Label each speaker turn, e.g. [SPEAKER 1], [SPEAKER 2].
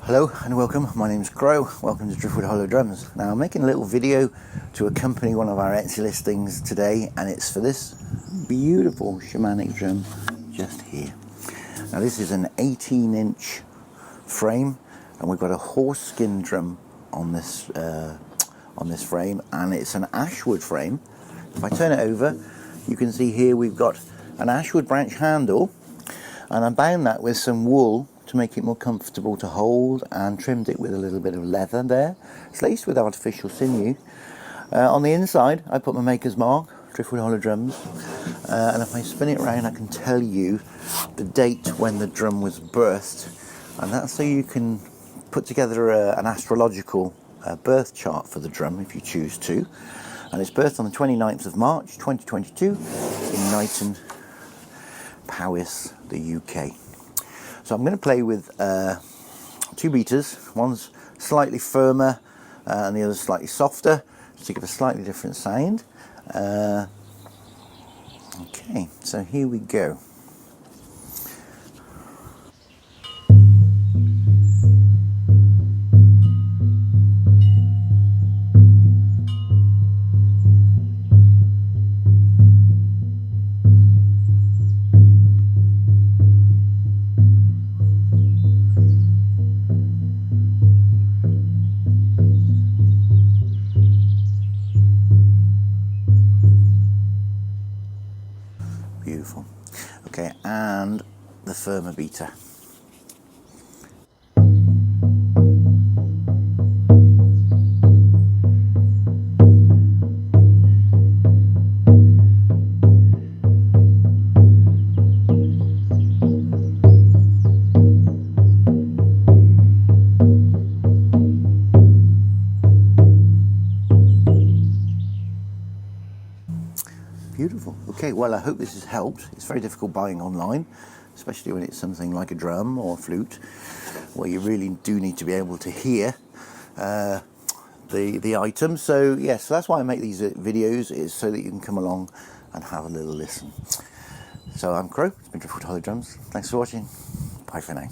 [SPEAKER 1] Hello and welcome, my name's Crow, welcome to Driftwood Hollow Drums. Now I'm making a little video to accompany one of our Etsy listings today, and it's for this beautiful shamanic drum just here. Now this is an 18-inch frame, and we've got a horse skin drum on this frame, and it's an ashwood frame. If I turn it over, you can see here we've got an ashwood branch handle, and I bound that with some wool to make it more comfortable to hold, and trimmed it with a little bit of leather there. It's laced with artificial sinew. On the inside I put my maker's mark, Driftwood Hollow Drums, and if I spin it around I can tell you the date when the drum was birthed, and that's so you can put together an astrological birth chart for the drum if you choose to. And it's birthed on the 29th of March 2022 in Knighton, Powys, the UK. So I'm going to play with two beaters. One's slightly firmer and the other's slightly softer, to give a slightly different sound. Okay, so here we go. Beautiful. Okay, and the firmer beater. Beautiful. Okay, well, I hope this has helped. It's very difficult buying online, especially when it's something like a drum or a flute, where you really do need to be able to hear the item. So yes, so that's why I make these videos, is so that you can come along and have a little listen. So I'm Crow, it's been Driftwood Hollow Drums. Thanks for watching. Bye for now.